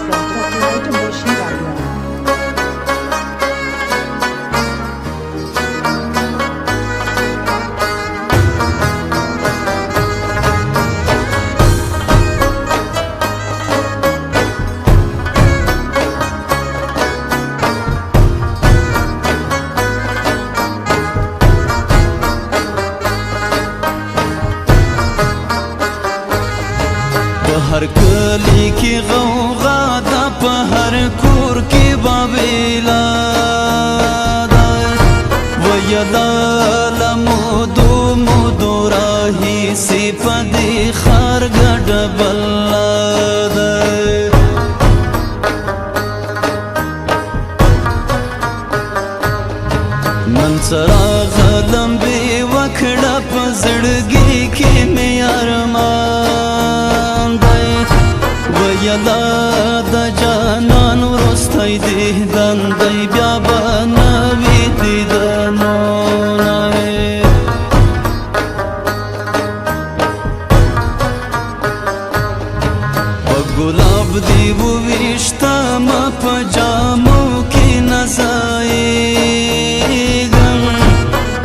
Copyright Motion Radio. हर कली की गौगा दा पहर कूर की बाबेला वयला लमुदु मुदु राही सिपदी खार गडबला मनसरा गलम बे वखड़ा पजड़गी के में अरमान वयला द जानन रस्तई देहदन दै ब्याबा नवी दिदनो गुलाब दीवु विश्ता म पजामो की नजाए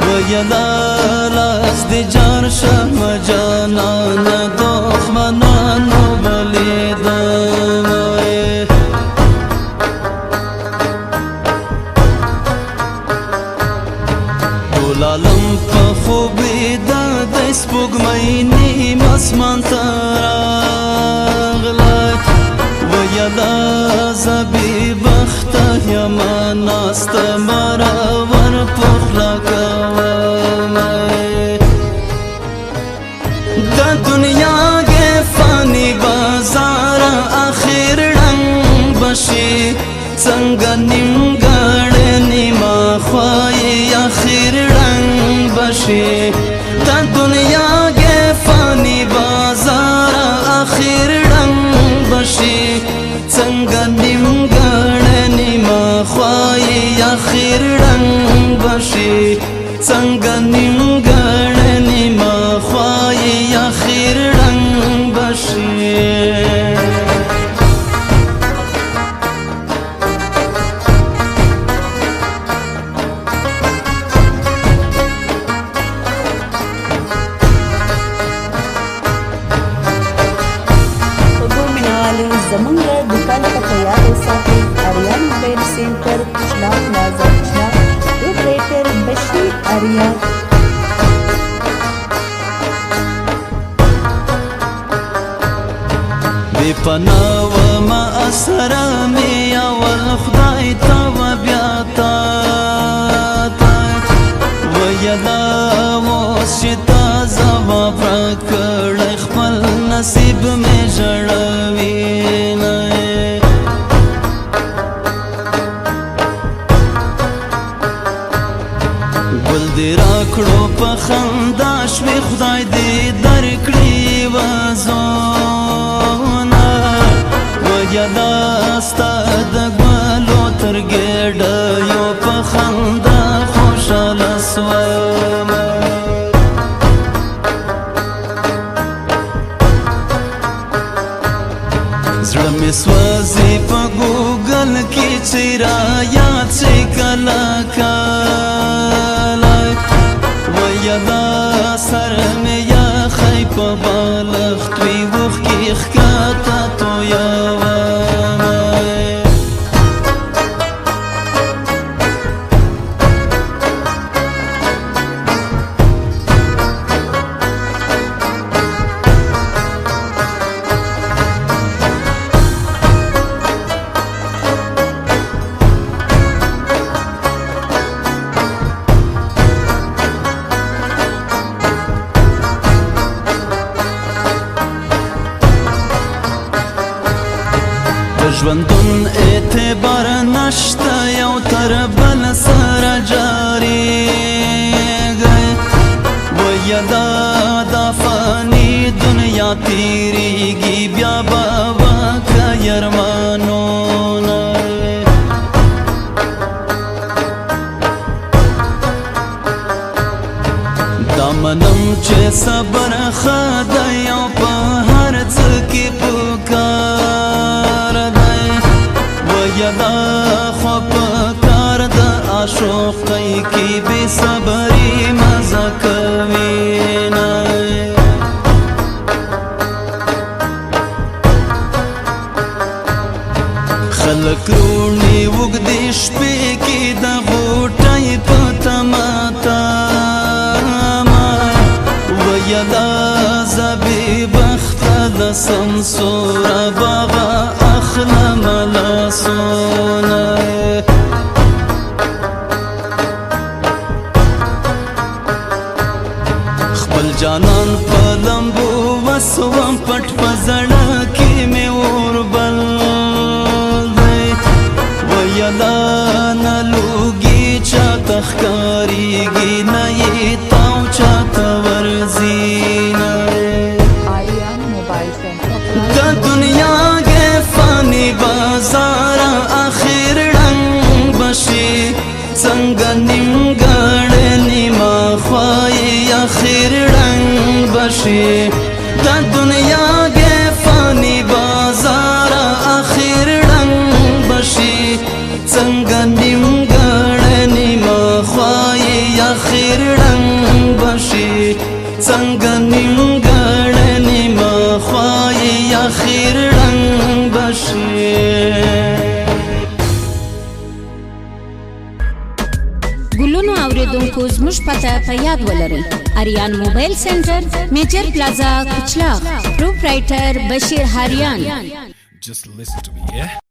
वयला लास दे जार शम जाना न दोखमना नो बले लालम पखुबी दा दस्पुग मैनी मस्मान तराغلت ويلا زبي بخت يما ناست مرا ور پخلک دا دنیا کے فانی بازار آخر رنگ بشی څنګه نیمګړې نیما خوای آخر رنگ بشی دا دنیا کے فانی بازار آخر رنگ بشی څنګه نیمګړې نیما خوای آخر رنگ بشی څنګه نیمګړې نیما خوای آخر رنگ بشی زمونږ دکان ته تیار وساتئ. اریان موبایل سینټر چنار پلازا چنار پروپرایټر بشیر اریان. بی پناه وما اسره می اول خدای ته و بیا تا ویلا اوس چې تا زما پرک کړی خپل نصیب مې ژړوي ګل دې راکړو په خندا شوې خدای دې درکړي وزونه ویلا ستا د ګلو تر ګېډیو په خندا خوشحاله سومه زړه مې سوځي په ګوګل کې چې رایاد شي کله کله ویلا سر مې یخی په بالښت وي اوښکې ښکته تویومه ژوندون اعتبار نشته یو تر بل سره جاریږي ویلا دا فانی دنیا تیریږي بیا به وکړه یرمانونه دا منم چې صبر ښه دی او په هر څه کې پکار دی خلک روڼې اوږدې شپې کې د غوټۍ په تماته ویلا زه بې بخته د سمسوره باغه اخلم لاسونه خپل جانان په لمبو وسوم پټ په زړه کې مې اور بل دی ویلا نه لوګي چاته ښکارېږي نه یې تاو چاته ورځي نه Aryan mobile centre د دنیا کې فاني بازار اخر ړنګ بشي څنګه نیمګړی نیمه خوایي اخر ړنګ بشي د دنیا کې فاني بازار اخر ړنګ بشي څنګه نیمګړی نیمه خوایي اخر ړنګ بشي څنګه نیمګړی نیمه خوایي اخر ړنګ بشي ګلونو اوریدونکو زموږ پته په یاد ولرئ آریان موبایل سنټر میجر پلازا کچلاغ پروپرایټر بشیر هاریان Just listen to me, yeah?